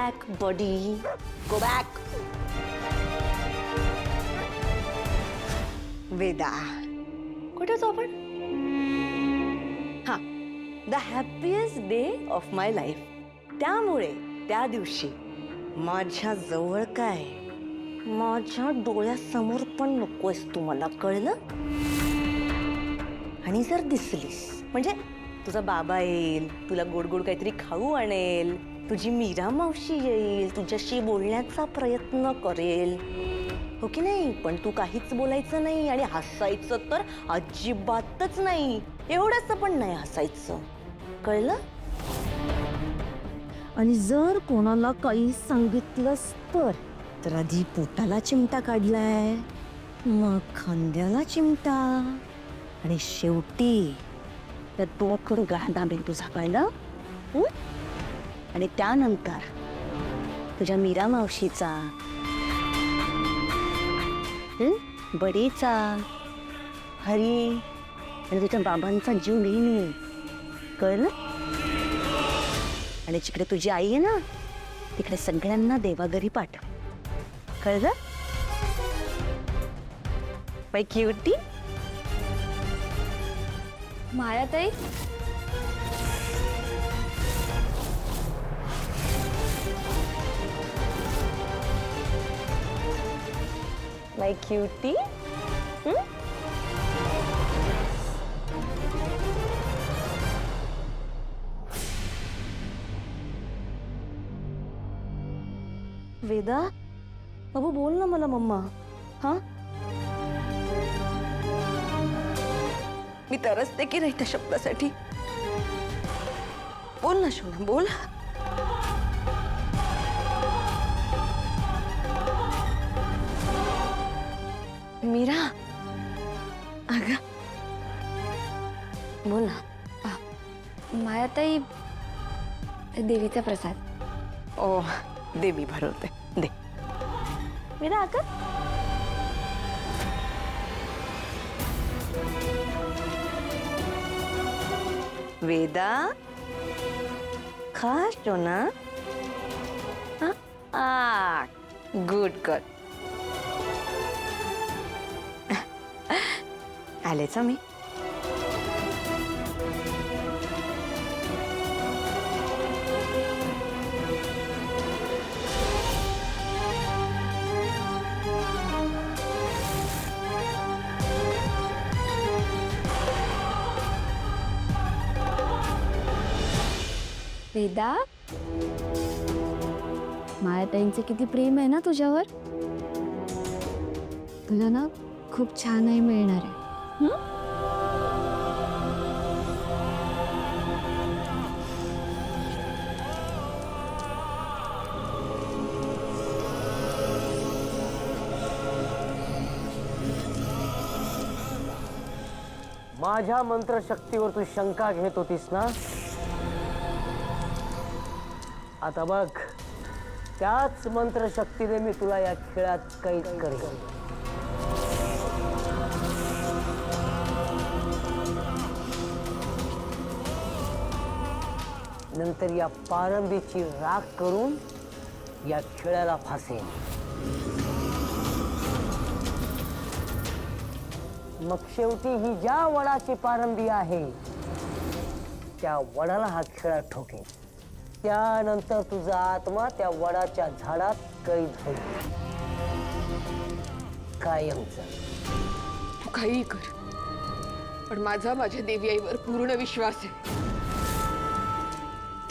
back, buddy. Go back. Veda, कुठे होतो आपण? हा, the happiest day of my life. त्यामुळे त्या दिवशी माझ्या जवळ काय, माझ्या डोळ्यासमोर पण नकोस तू, मला कळलं? आणि जर दिसलीस म्हणजे तुझा बाबा येईल, तुला गोड गोड काहीतरी खाऊ आणेल, तुझी मीरा मावशी येईल, तुझ्याशी बोलण्याचा प्रयत्न करेल, हो की नाही? पण तू काहीच बोलायचं नाही आणि हसायचं तर अजिबातच नाही. एवढंच पण नाही हसायचं, कळलं? आणि जर कोणाला काही सांगितलंस तर आधी पोटाला चिमटा काढलाय, मग खांद्याला चिमटा आणि शेवटी त्या डोकं गाडा बेल तुझा, कळलं? आणि त्यानंतर तुझ्या मीरा मावशीचा, बडीचा, हरी आणि तुझ्या बाबांचा जीव नेहमी, कळलं? आणि जिकडे तुझी आई आहे ना, तिकडे सगळ्यांना देवाघरी पाठव, कळलं? पैकी होती मायाताई. माय क्यूटी. वेदा, बाबू बोल ना मला मम्मा. हा, मी तरसते की नाही त्या शब्दासाठी. बोल ना शोना, बोल. मीरा, अगं बोल ना. मायाताई, देवीचा प्रसाद. ओ, दे, मी भरवते, दे. मीरा, अगं वेदा, खा शोना. Good girl. आलेच मी. वेदा, मायाताईंचे किती प्रेम आहे ना तुझ्यावर. तुला ना खूप छान आई मिळणार आहे. माझ्या मंत्रशक्तीवर तू शंका घेत होतीस ना, आता बघ, त्याच मंत्रशक्तीने मी तुला या खेळात कैद करेन. नंतर या पारंबीची राख करून या खेळाला फासेन. मग शेवटी ही ज्या वडाची पारंबी आहे त्या वडाला हा खेळ ठोकेन. त्यानंतर तुझा आत्मा त्या वडाच्या झाडात कैद होईल, कायमचा. तू काही कर, पण माझा माझ्या देवी आईवर पूर्ण विश्वास आहे.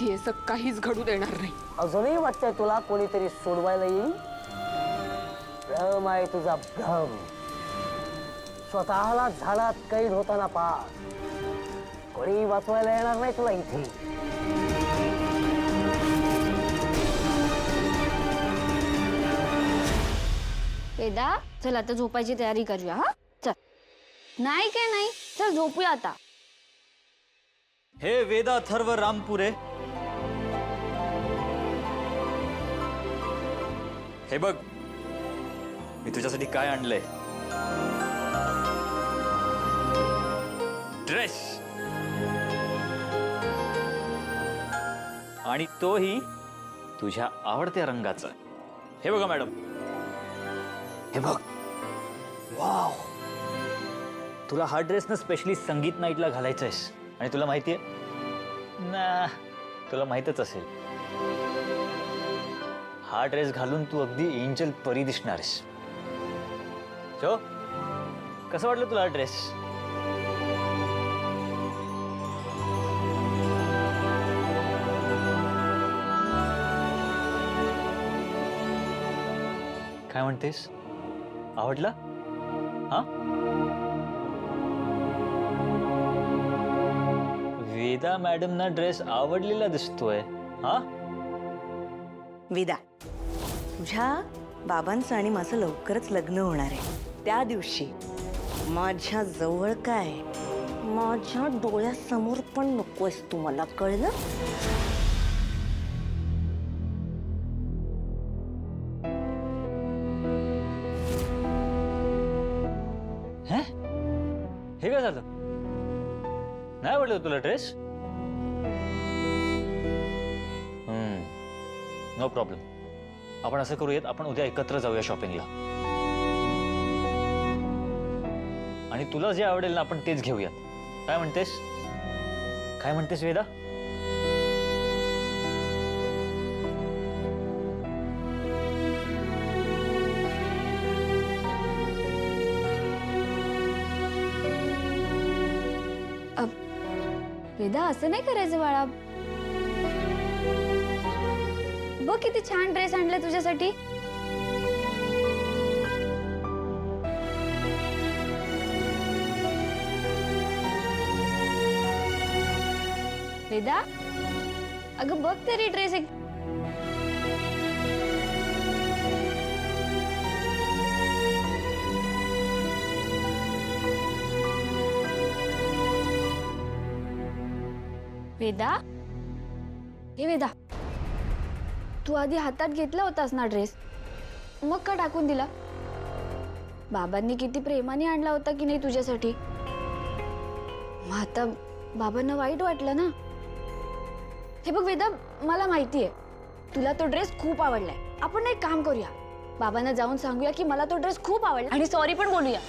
ती असं काहीच घडू देणार नाही. अजूनही वाटतंय तुला कोणीतरी सोडवायला येईल? भ्रम आहे तुझा, भ्रम. स्वतःला झाडात कैद होताना पहा, कोणी वाचवायला येणार नाही तुला इथे. वेदा, चल आता झोपायची तयारी करूया. हा, चल. नाही काय नाही, चल झोपूया आता. हे वेदा अथर्व रामपुरे, हे बघ, मी तुझ्यासाठी काय आणलंय. ड्रेस. आणि तोही तुझ्या आवडत्या रंगाचं. हे बघा मॅडम, हे बघ. वाव, तुला हा ड्रेस ना स्पेशली संगीत नाईटला घालायचंयस. आणि तुला माहितीये ना, तुला माहीतच असेल, हा ड्रेस घालून तू अगदी एंजल परी दिसणारस. शो, कसं वाटलं तुला हा ड्रेस? काय म्हणतेस? आवडला? हा? वेदा मॅडमना ड्रेस आवडलेला दिसतोय. हा? वेदा, तुझ्या बाबांचं आणि माझं लवकरच लग्न होणार आहे. त्या दिवशी माझ्या जवळ काय, माझ्या डोळ्यासमोर पण नकोस तू, मला कळलं? हे काय झालं? नाही आवडलं तुला ड्रेस? No problem. आपण असं करूयात, आपण उद्या एकत्र जाऊया शॉपिंगला. आणि तुला जे आवडेल ना आपण तेच घेऊयात. काय म्हणतेस? काय म्हणतेस वेदा? वेदा, असं नाही करायचं बाळा. बघ किती छान ड्रेस आणलाय तुझ्यासाठी. वेदा, अगं बघ तरी ड्रेस एक. वेदा, हे वेदा, तू आधी हातात घेतला होतास ना ड्रेस, मग का टाकून दिला? बाबांनी किती प्रेमाने आणला होता की नाही तुझ्यासाठी. मग आता बाबांना वाईट वाटलं ना. हे बघ वेदा, मला माहितीये तुला तो ड्रेस खूप आवडलाय. आपण एक काम करूया, बाबांना जाऊन सांगूया की मला तो ड्रेस खूप आवडला आणि सॉरी पण बोलूया.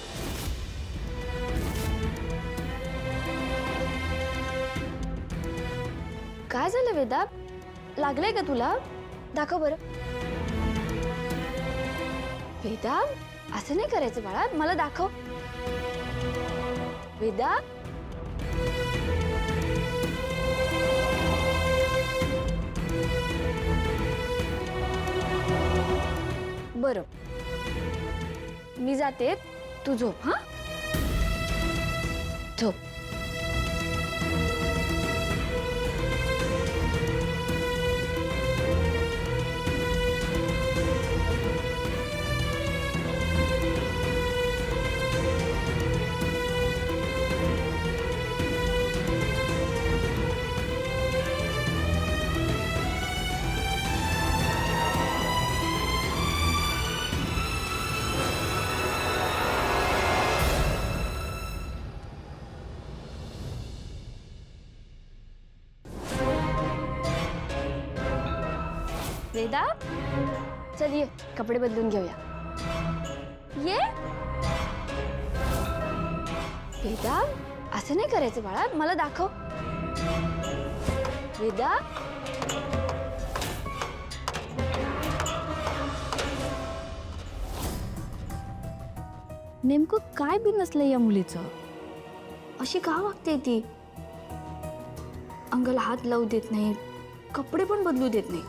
काय झालं वेदा? लागलंय का तुला? दाखव बरं. वेदा, असं नाही करायचं बाळा, मला दाखव. वेदा, बरं, मी जाते, तू झोप. हा, झोप. वेदा, चल ये, कपडे बदलून घेऊया. ये. वेदा, असं नाही करायचं बाळा, मला दाखव. वेदा, नेमकं काय बिनसलं या मुलीचं? अशी का वागते ती? अंगाला हात लावू देत नाही, कपडे पण बदलू देत नाही.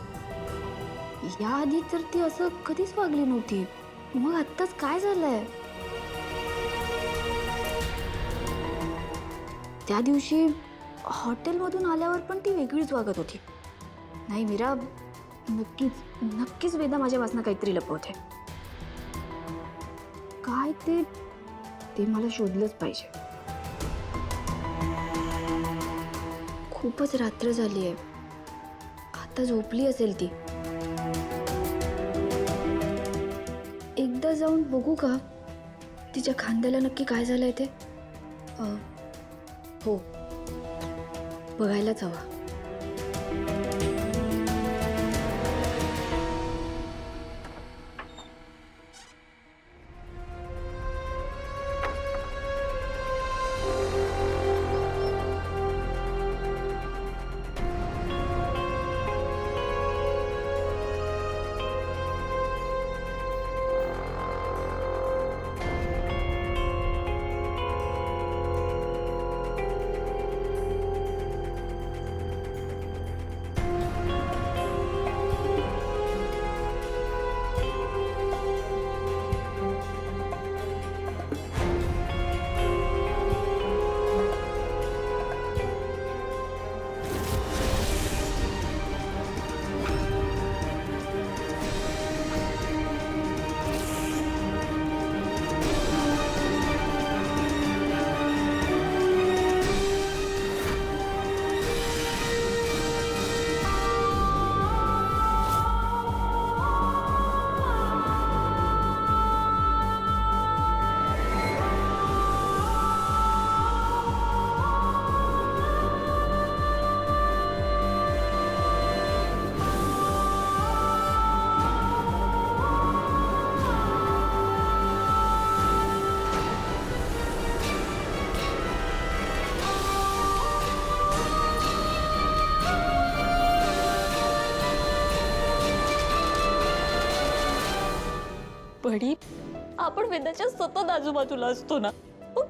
याआधी तर ती असं कधीच वागली नव्हती. मग आत्ताच काय झालंय? त्या दिवशी हॉटेलमधून आल्यावर पण ती वेगळीच वागत होती. नाही मीरा, नक्कीच नक्कीच वेदा माझ्यापासून काहीतरी लपवते. काय ते मला शोधलंच पाहिजे. खूपच रात्र झाली आहे, आता झोपली असेल ती. एकदा जाऊन बघू का तिच्या खांद्याला नक्की काय झालंय ते? हो, बघायलाच हवा. बडी, आपण वेदाच्या सतत आजूबाजूला असतो ना, मग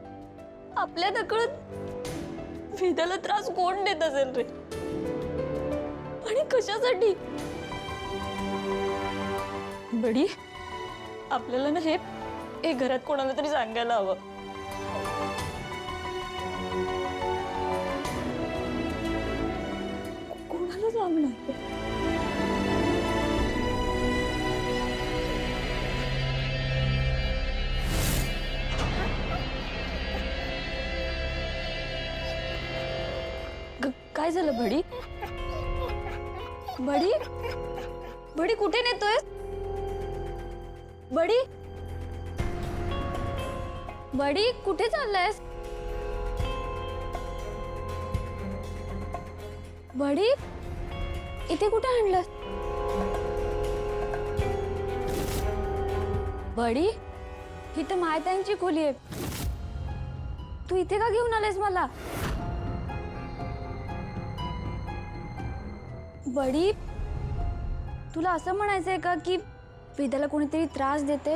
आपल्या नकळत वेदाला त्रास कोण देत असेल रे? आणि कशासाठी? बडी, आपल्याला ना हे घरात कोणाला तरी सांगायला हवं. कोणाला सांगणार? काय झालं बडी? बडी, बडी कुठे नेतोय? बडी, बडी कुठे चाललायस? बडी, इथे कुठे आणलंस? बडी, ही तर मायतांची खोली आहे. तू इथे का घेऊन आलायस मला? बडी, तुला असं म्हणायचंय का की वेदाला कोणीतरी त्रास देते?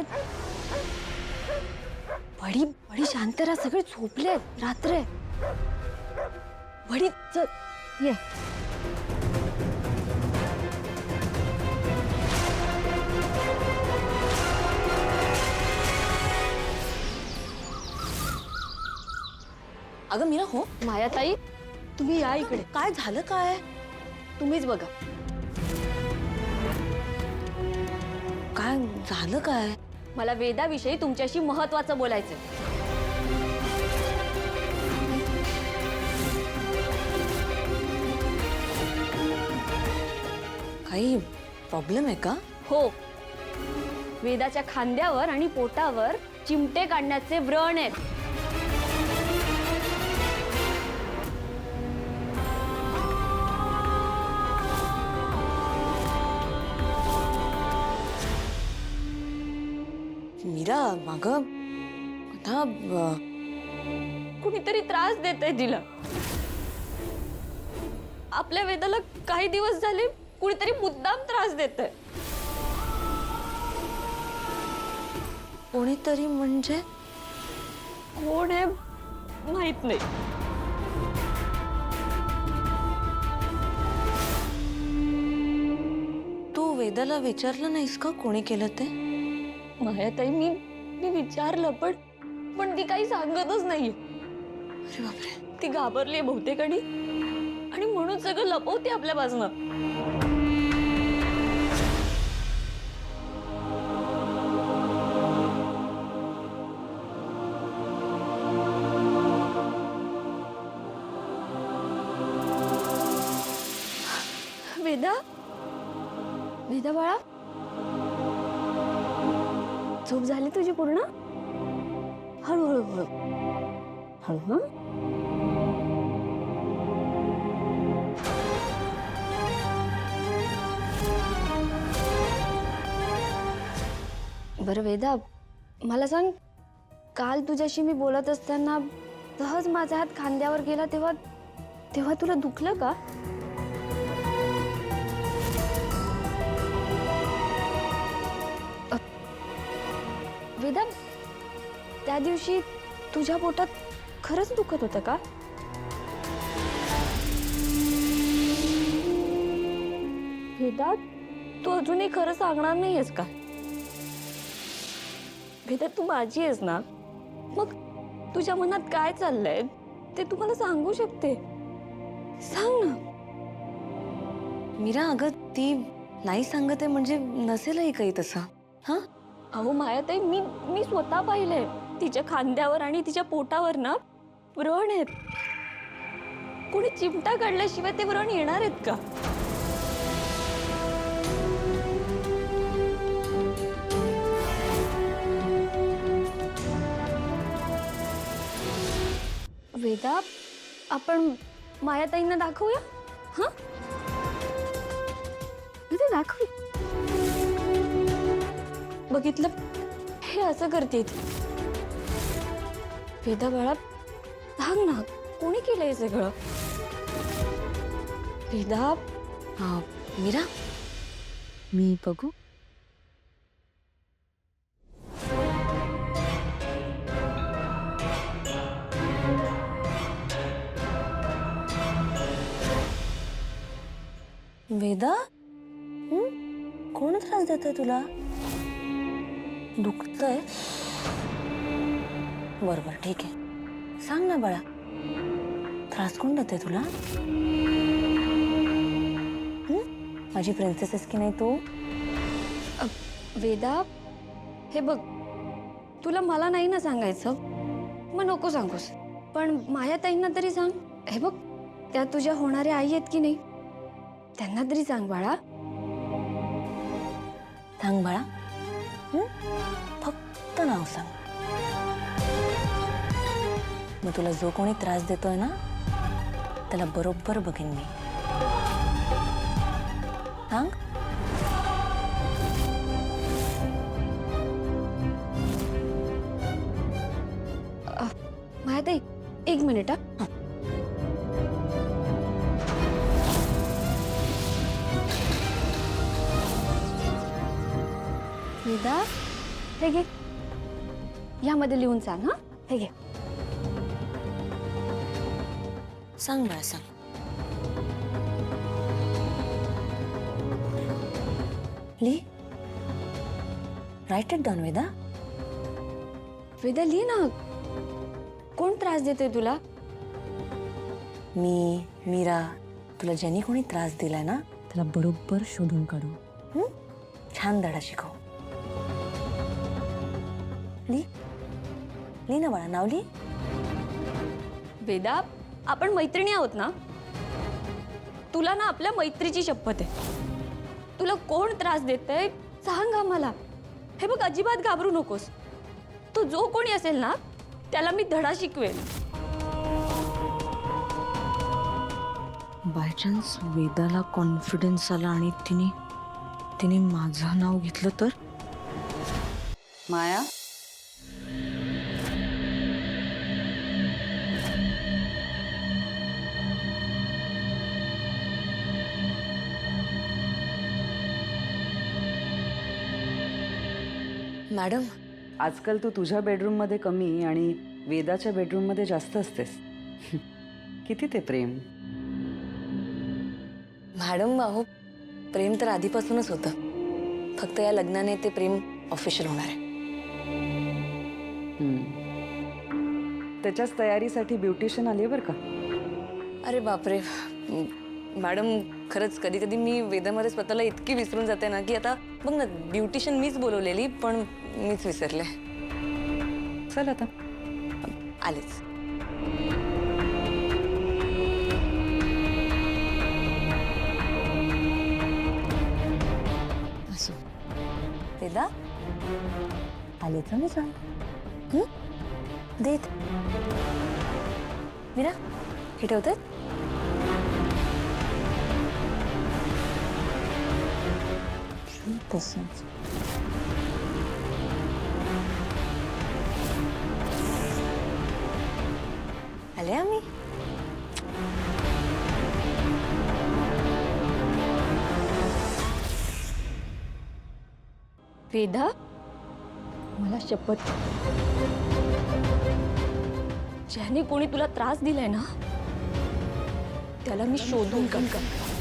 बडी, बडी शांत राहा, सगळे झोपलेत, रात्र आहे. बडी चल ये. अगं मीरा, हो मायाताई, तुम्ही या इकडे. काय झालं? काय तुम्हीच बघा. काय झालं? काय मला वेदाविषयी तुमच्याशी महत्वाचं बोलायचंय. काही प्रॉब्लेम आहे का? हो, वेदाच्या खांद्यावर आणि पोटावर चिमटे काढण्याचे व्रण आहेत. मीरा, माग आता कुणीतरी त्रास देतंय तिला. आपल्या वेदाला काही दिवस झाले कुणीतरी मुद्दाम त्रास देतंय. कोणीतरी म्हणजे? कोण आहे माहित नाही. तू वेदाला विचारलं नाहीस का कोणी केलं ते? मायाताई, मी विचारलं पण ती काही सांगतच नाहीये. अरे बापरे. ती घाबरली बहुतेक आणि म्हणून सगळं लपवते आपल्यापासनं. वेदा, वेदा बाळा, झोप झाली तुझी पूर्ण? हळूहळू हळू हळू. बरं वेदा, मला सांग, काल तुझ्याशी मी बोलत असताना सहज माझा हात खांद्यावर गेला तेव्हा तुला दुखलं का? वेदा, त्या दिवशी तुझ्या पोटात खरंच दुखत होतं का? वेदा, तू अजूनही खरं सांगणार नाहीयेस का? वेदा, तू माझी आहेस ना? मग तुझ्या मनात काय चाललंय ते तू मला सांगू शकते. सांग ना. मीरा, अगं ती नाही सांगत आहे म्हणजे नसेलही काही तसं. हा, अहो मायाताई, मी स्वतः पाहिलंय. तिच्या खांद्यावर आणि तिच्या पोटावर ना व्रण आहेत. कोणी चिमटा काढल्याशिवाय ते व्रण येणार आहेत का? वेदा, आपण मायाताईंना दाखवूया. हा, वेदा दाखव. बघितलं, हे असं करते. वेदा बाळा, सांग ना, कोणी केलंय सगळं? वेदा. मीरा, मी बघू. वेदा कोण त्रास देतोय तुला? दुखतंय? बरोबर ठीक आहे, सांग ना बाळा, त्रास कोण देतोय तुला? माझी प्रिन्सेस आहेस की नाही तू? वेदा, हे बघ, तुला मला नाही ना सांगायचं, मग नको सांगूस. पण मायाताईंना तरी सांग. हे बघ, त्या तुझ्या होणाऱ्या आई आहेत की नाही, त्यांना तरी सांग बाळा. सांग बाळा, फक्त नाव सांग. मग तुला जो कोणी त्रास देतोय ना, त्याला बरोबर बघेन मी. सांग. मायाताई, 1 मिनिट हा. वेदा, हे घे, यामध्ये लिहून सांग. हा, हे घे. सांग बाळा, सांग. ली, write it down Veda. Veda, लिही ना. कोण त्रास देतोय तुला? मी, मीरा, तुला ज्यांनी कोणी त्रास दिलाय ना, त्याला बरोबर शोधून काढू. छान धडा शिकव. ली, ली ना बाळा, नाव ली. वेदा, आपण मैत्रिणी आहोत ना. तुला ना आपल्या मैत्रीची शपथ आहे. तुला कोण त्रास देतंय सांग आम्हाला. हे बघ, अजिबात घाबरू नकोस. तो जो कोणी असेल ना, त्याला मी धडा शिकवेल. बाय चान्स वेदाला कॉन्फिडन्स आला आणि तिने माझं नाव घेतलं तर? माया, मॅडम, आजकाल तू तुझ्या बेडरूममध्ये कमी आणि वेदाच्या बेडरूममध्ये जास्त असतेस. किती ते प्रेम? मॅडम, अहो प्रेम तर आधीपासूनच होतं. फक्त या लग्नाने ते प्रेम ऑफिशियल होणार आहे. त्याच्याच तयारीसाठी ब्युटिशियन आली बरं का. अरे बापरे मॅडम, खरंच कधी कधी मी वेदामध्ये स्वतःला इतकी विसरून जाते ना, की आता बघ ना, ब्युटिशियन मीच बोलवलेली पण मीच विसरले. चल आता आलेच. असो वेदा, आलेच मी सांग. देत मीरा, हे ठेवते. तसंच आले आम्ही. वेदा, मला शपथ, ज्याने कोणी तुला त्रास दिलाय ना, त्याला मी शोधून काढेन.